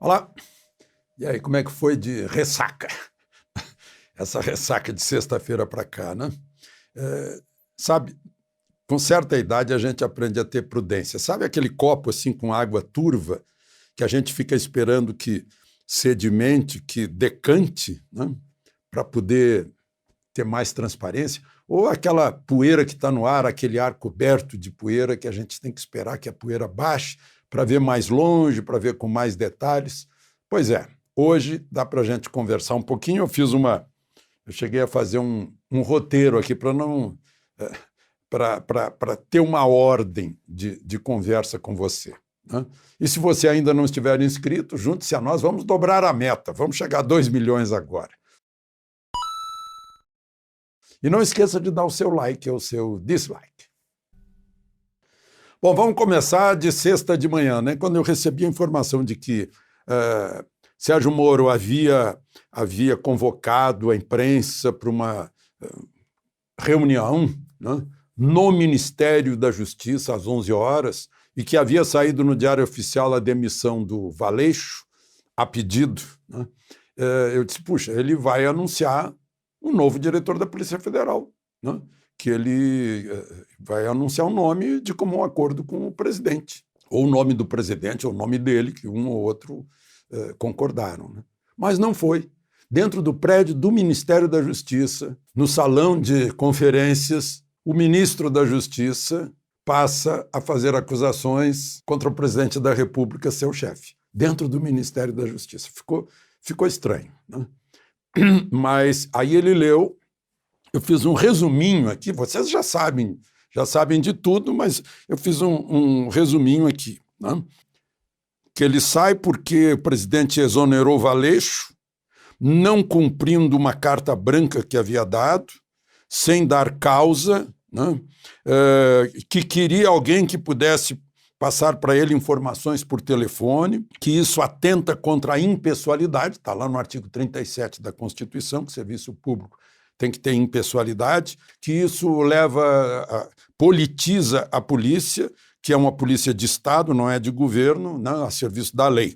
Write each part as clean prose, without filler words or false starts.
Olá, e aí, como é que foi de ressaca? Essa ressaca de sexta-feira para cá, né? É, sabe, com certa idade a gente aprende a ter prudência. Sabe aquele copo assim com água turva que a gente fica esperando que sedimente, que decante, né? Para poder ter mais transparência? Ou aquela poeira que está no ar, aquele ar coberto de poeira que a gente tem que esperar que a poeira baixe para ver mais longe, para ver com mais detalhes? Pois é, hoje dá para a gente conversar um pouquinho. Eu cheguei a fazer um roteiro aqui para não para ter uma ordem de conversa com você, né? E se você ainda não estiver inscrito, junte-se a nós, vamos dobrar a meta, vamos chegar a 2 milhões agora. E não esqueça de dar o seu like ou o seu dislike. Bom, vamos começar de sexta de manhã, né? Quando eu recebi a informação de que Sérgio Moro havia convocado a imprensa para uma reunião, né, no Ministério da Justiça às 11 horas e que havia saído no Diário Oficial a demissão do Valeixo, a pedido, né, eu disse, puxa, ele vai anunciar um novo diretor da Polícia Federal, né, que ele vai anunciar o nome de comum acordo com o presidente, ou o nome do presidente, ou o nome dele, que um ou outro concordaram, né? Mas não foi. Dentro do prédio do Ministério da Justiça, no salão de conferências, o ministro da Justiça passa a fazer acusações contra o presidente da República, seu chefe, dentro do Ministério da Justiça. Ficou estranho, né? Mas aí ele leu, eu fiz um resuminho aqui, vocês já sabem de tudo, mas eu fiz um resuminho aqui, né? Que ele sai porque o presidente exonerou Valeixo, não cumprindo uma carta branca que havia dado, sem dar causa, né? Que queria alguém que pudesse passar para ele informações por telefone, que isso atenta contra a impessoalidade, está lá no artigo 37 da Constituição, que o serviço público tem que ter impessoalidade, que isso politiza a polícia, que é uma polícia de Estado, não é de governo, né, a serviço da lei,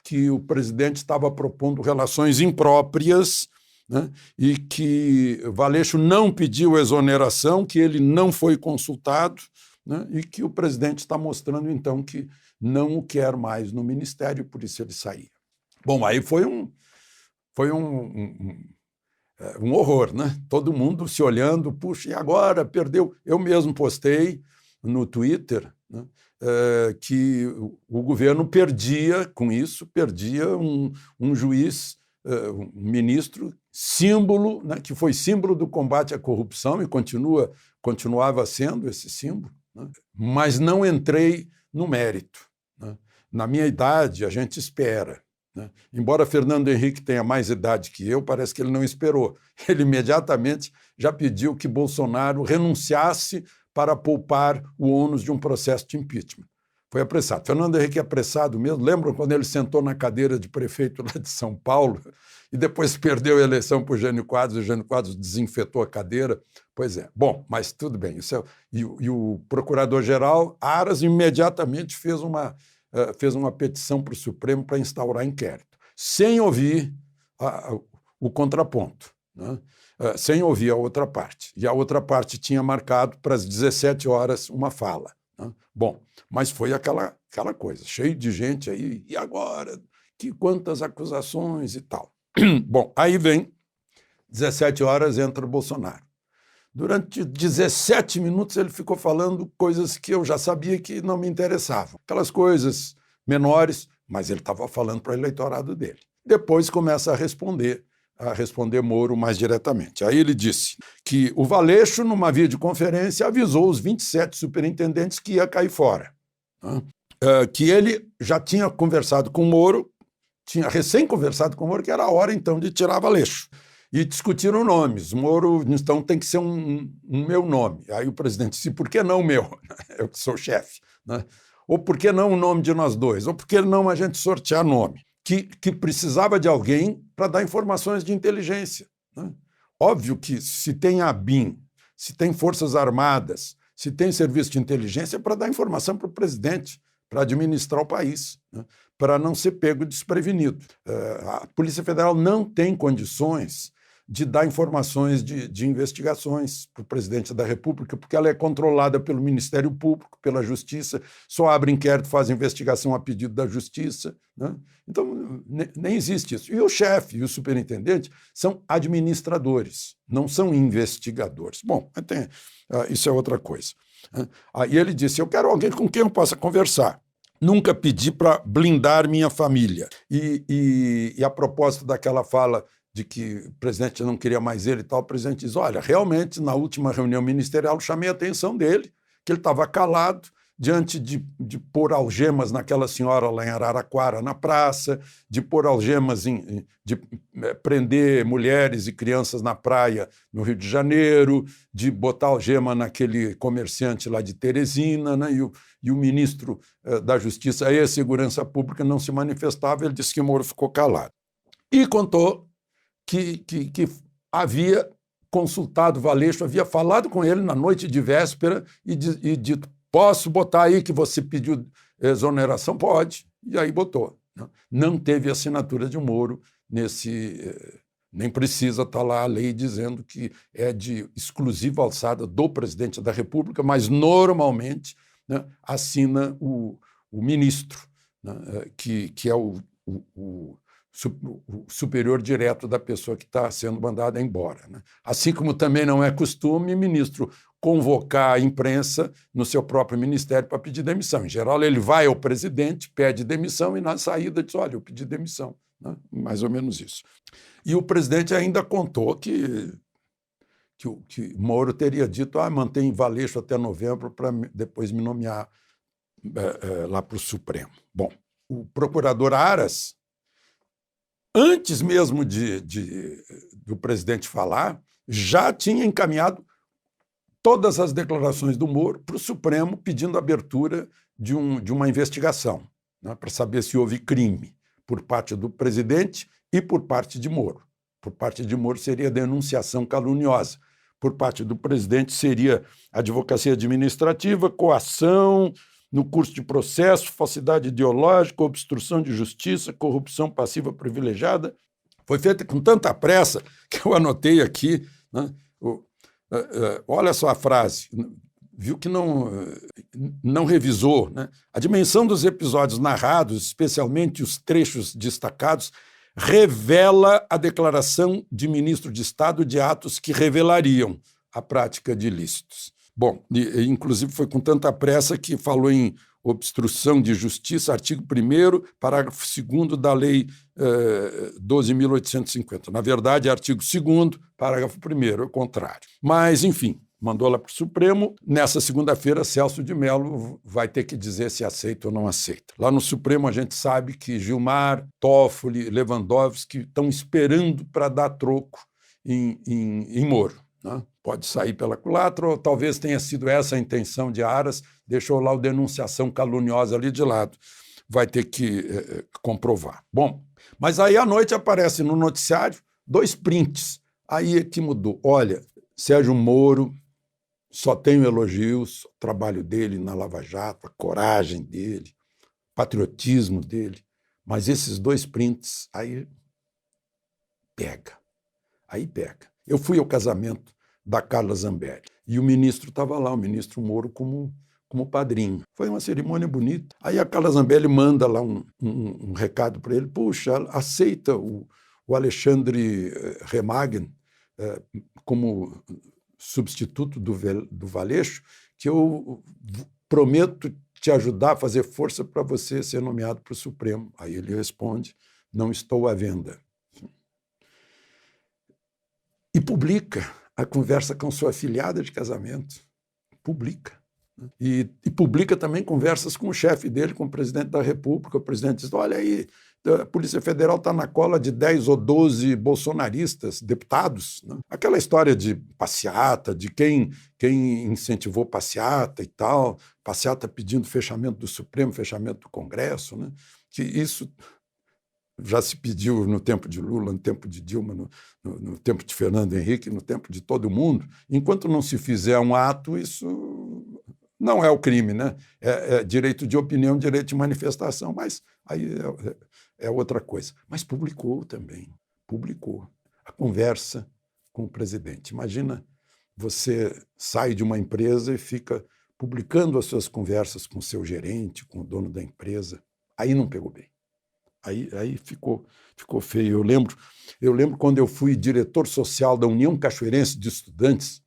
que o presidente estava propondo relações impróprias, né, e que Valeixo não pediu exoneração, que ele não foi consultado, né, e que o presidente está mostrando, então, que não o quer mais no ministério, por isso ele saía. Bom, aí foi um horror, né? Todo mundo se olhando, puxa, e agora perdeu? Eu mesmo postei no Twitter, né, que o governo perdia com isso, perdia um juiz, um ministro, símbolo, né, que foi símbolo do combate à corrupção e continuava sendo esse símbolo, né? Mas não entrei no mérito, né? Na minha idade, a gente espera, né? Embora Fernando Henrique tenha mais idade que eu, parece que ele não esperou. Ele imediatamente já pediu que Bolsonaro renunciasse para poupar o ônus de um processo de impeachment. Foi apressado. Fernando Henrique é apressado mesmo. Lembram quando ele sentou na cadeira de prefeito lá de São Paulo e depois perdeu a eleição para o Jânio Quadros, e o Jânio Quadros desinfetou a cadeira? Pois é. Bom, mas tudo bem. E o procurador-geral, Aras, imediatamente fez uma petição para o Supremo para instaurar inquérito, sem ouvir o contraponto, né? Sem ouvir a outra parte. E a outra parte tinha marcado para as 17 horas uma fala, né? Bom, mas foi aquela coisa, cheio de gente aí, e agora? Quantas acusações e tal. Bom, aí vem, 17 horas entra o Bolsonaro. Durante 17 minutos ele ficou falando coisas que eu já sabia que não me interessavam. Aquelas coisas menores, mas ele estava falando para o eleitorado dele. Depois começa a responder Moro mais diretamente. Aí ele disse que o Valeixo, numa videoconferência, avisou os 27 superintendentes que ia cair fora, né? Que ele já tinha conversado com o Moro, tinha recém-conversado com o Moro, que era a hora, então, de tirar Valeixo. E discutiram nomes. Moro, então, tem que ser um meu nome. Aí o presidente disse, por que não o meu? Eu que sou chefe, né? Ou por que não o nome de nós dois? Ou por que não a gente sortear nome? Que precisava de alguém para dar informações de inteligência, né? Óbvio que se tem a ABIN, se tem Forças Armadas, se tem serviço de inteligência, é para dar informação para o presidente, para administrar o país, né, para não ser pego desprevenido. A Polícia Federal não tem condições de dar informações de investigações para o presidente da República, porque ela é controlada pelo Ministério Público, pela Justiça, só abre inquérito, faz investigação a pedido da Justiça, né? Então, nem existe isso. E o chefe e o superintendente são administradores, não são investigadores. Bom, isso é outra coisa. Aí ele disse, eu quero alguém com quem eu possa conversar. Nunca pedi para blindar minha família. E a propósito daquela fala de que o presidente não queria mais ele e tal, o presidente diz, olha, realmente, na última reunião ministerial, eu chamei a atenção dele, que ele estava calado diante de pôr algemas naquela senhora lá em Araraquara, na praça, de pôr algemas, de prender mulheres e crianças na praia no Rio de Janeiro, de botar algema naquele comerciante lá de Teresina, né? E o ministro da Justiça e Segurança Pública não se manifestava, ele disse que o Moro ficou calado. E contou que havia consultado o Valeixo, havia falado com ele na noite de véspera e dito, posso botar aí que você pediu exoneração? Pode. E aí botou. Não teve assinatura de Moro nesse... Nem precisa estar lá a lei dizendo que é de exclusiva alçada do presidente da República, mas normalmente, né, assina o ministro, né, que é o superior direto da pessoa que está sendo mandada embora, né? Assim como também não é costume o ministro convocar a imprensa no seu próprio ministério para pedir demissão. Em geral, ele vai ao presidente, pede demissão e na saída diz, olha, eu pedi demissão. Né? Mais ou menos isso. E o presidente ainda contou que Moro teria dito, mantém Valeixo até novembro para depois me nomear lá para o Supremo. Bom, o procurador Aras, antes mesmo do presidente falar, já tinha encaminhado todas as declarações do Moro para o Supremo pedindo a abertura de uma investigação, né, para saber se houve crime por parte do presidente e por parte de Moro. Por parte de Moro seria denunciação caluniosa. Por parte do presidente seria advocacia administrativa, coação no curso de processo, falsidade ideológica, obstrução de justiça, corrupção passiva privilegiada. Foi feita com tanta pressa que eu anotei aqui, né? Olha só a frase, viu que não revisou, né? A dimensão dos episódios narrados, especialmente os trechos destacados, revela a declaração de ministro de Estado de atos que revelariam a prática de ilícitos. Bom, inclusive foi com tanta pressa que falou em obstrução de justiça, artigo 1º, parágrafo 2º da Lei 12.850. Na verdade, artigo 2º, parágrafo 1º, é o contrário. Mas, enfim, mandou lá para o Supremo. Nessa segunda-feira, Celso de Mello vai ter que dizer se aceita ou não aceita. Lá no Supremo, a gente sabe que Gilmar, Toffoli, Lewandowski estão esperando para dar troco em Moro, né? Pode sair pela culatra, ou talvez tenha sido essa a intenção de Aras, deixou lá o denunciação caluniosa ali de lado. Vai ter que comprovar. Bom, mas aí à noite aparece no noticiário 2 prints. Aí é que mudou. Olha, Sérgio Moro, só tenho elogios, o trabalho dele na Lava Jato, a coragem dele, o patriotismo dele, mas esses 2 prints, aí pega. Aí pega. Eu fui ao casamento da Carla Zambelli. E o ministro estava lá, o ministro Moro, como padrinho. Foi uma cerimônia bonita. Aí a Carla Zambelli manda lá um recado para ele, puxa, aceita o Alexandre Remagn como substituto do Valeixo, que eu prometo te ajudar a fazer força para você ser nomeado para o Supremo. Aí ele responde, não estou à venda. E publica a conversa com sua afilhada de casamento. Publica. E publica também conversas com o chefe dele, com o presidente da República. O presidente diz, olha aí, a Polícia Federal está na cola de 10 ou 12 bolsonaristas, deputados. Né? Aquela história de passeata, de quem incentivou passeata e tal, passeata pedindo fechamento do Supremo, fechamento do Congresso, né? Que isso já se pediu no tempo de Lula, no tempo de Dilma, no tempo de Fernando Henrique, no tempo de todo mundo. Enquanto não se fizer um ato, isso Não é o crime, né? É direito de opinião, direito de manifestação, mas aí é outra coisa. Mas publicou também, publicou a conversa com o presidente. Imagina, você sai de uma empresa e fica publicando as suas conversas com o seu gerente, com o dono da empresa. Aí não pegou bem. Aí ficou feio. Eu lembro quando eu fui diretor social da União Cachoeirense de Estudantes,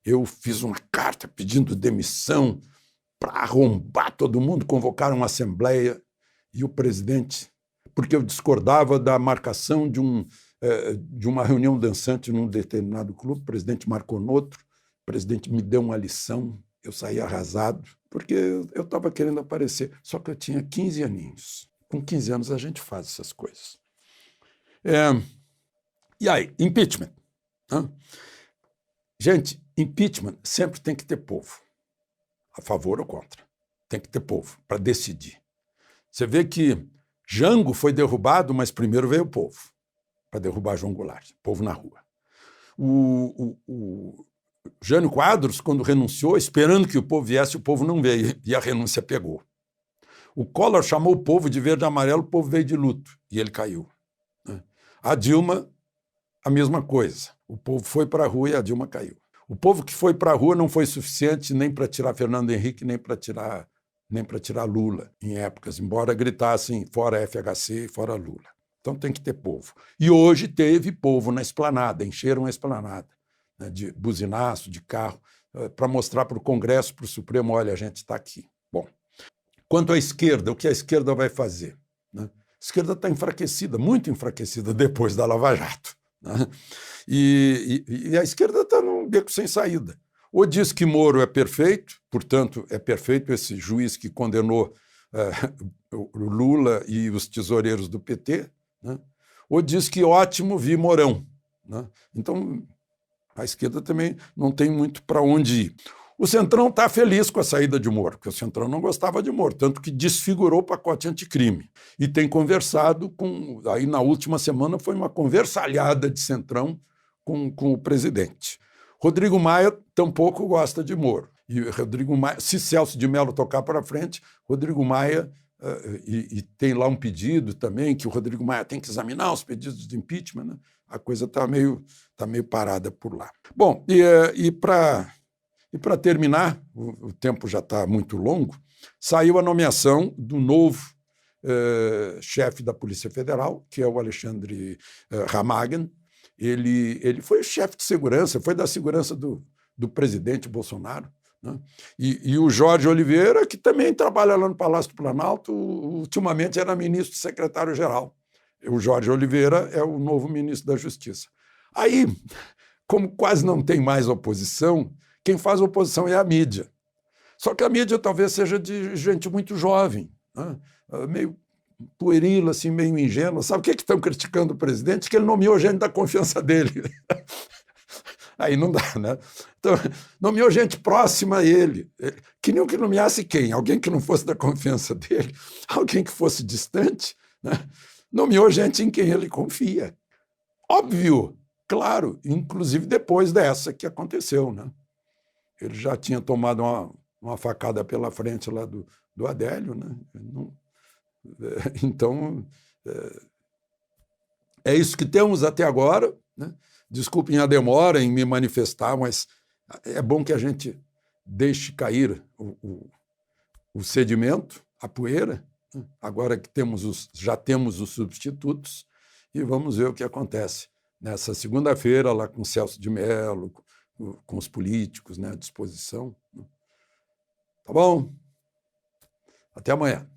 eu fiz uma carta pedindo demissão para arrombar todo mundo, convocaram uma assembleia e o presidente, porque eu discordava da marcação de uma reunião dançante num determinado clube, o presidente marcou no outro, o presidente me deu uma lição, eu saí arrasado, porque eu estava querendo aparecer, só que eu tinha 15 aninhos. Com 15 anos a gente faz essas coisas. E aí, impeachment. Né? Gente, impeachment sempre tem que ter povo. A favor ou contra. Tem que ter povo para decidir. Você vê que Jango foi derrubado, mas primeiro veio o povo para derrubar João Goulart, povo na rua. O Jânio Quadros, quando renunciou, esperando que o povo viesse, o povo não veio e a renúncia pegou. O Collor chamou o povo de verde e amarelo, o povo veio de luto e ele caiu. A Dilma, a mesma coisa. O povo foi para a rua e a Dilma caiu. O povo que foi para a rua não foi suficiente nem para tirar Fernando Henrique, nem para tirar Lula em épocas, embora gritassem fora FHC, fora Lula. Então tem que ter povo. E hoje teve povo na esplanada, encheram a esplanada, né, de buzinaço, de carro, para mostrar para o Congresso, para o Supremo, olha, a gente está aqui. Bom, quanto à esquerda, o que a esquerda vai fazer? Né? A esquerda está enfraquecida, muito enfraquecida depois da Lava Jato. Né? E a esquerda está num beco sem saída. Ou diz que Moro é perfeito, portanto, é perfeito esse juiz que condenou o Lula e os tesoureiros do PT, né? Ou diz que ótimo, vi Mourão. Né? Então, a esquerda também não tem muito para onde ir. O Centrão está feliz com a saída de Moro, porque o Centrão não gostava de Moro, tanto que desfigurou o pacote anticrime. E tem conversado com... Aí, na última semana, foi uma conversalhada de Centrão com o presidente. Rodrigo Maia tampouco gosta de Moro. E Rodrigo Maia, se Celso de Mello tocar para frente, Rodrigo Maia... E tem lá um pedido também, que o Rodrigo Maia tem que examinar os pedidos de impeachment, né? A coisa está meio parada por lá. Bom, e para terminar, o tempo já está muito longo, saiu a nomeação do novo chefe da Polícia Federal, que é o Alexandre Ramagan. Ele foi chefe de segurança, foi da segurança do presidente Bolsonaro. Né? E o Jorge Oliveira, que também trabalha lá no Palácio do Planalto, ultimamente era ministro secretário-geral. O Jorge Oliveira é o novo ministro da Justiça. Aí, como quase não tem mais oposição, quem faz oposição é a mídia. Só que a mídia talvez seja de gente muito jovem, né? Meio pueril, assim, meio ingênua. Sabe o que estão criticando o presidente? Que ele nomeou gente da confiança dele. Aí não dá, né? Então, nomeou gente próxima a ele. Queriam que nomeasse quem? Alguém que não fosse da confiança dele? Alguém que fosse distante? Né? Nomeou gente em quem ele confia. Óbvio, claro, inclusive depois dessa que aconteceu, né? Ele já tinha tomado uma facada pela frente lá do Adélio, né? Então, é isso que temos até agora, né? Desculpem a demora em me manifestar, mas é bom que a gente deixe cair o sedimento, a poeira, né? Agora que já temos os substitutos, e vamos ver o que acontece nessa segunda-feira, lá com Celso de Mello, com os políticos, né, à disposição. Tá bom? Até amanhã.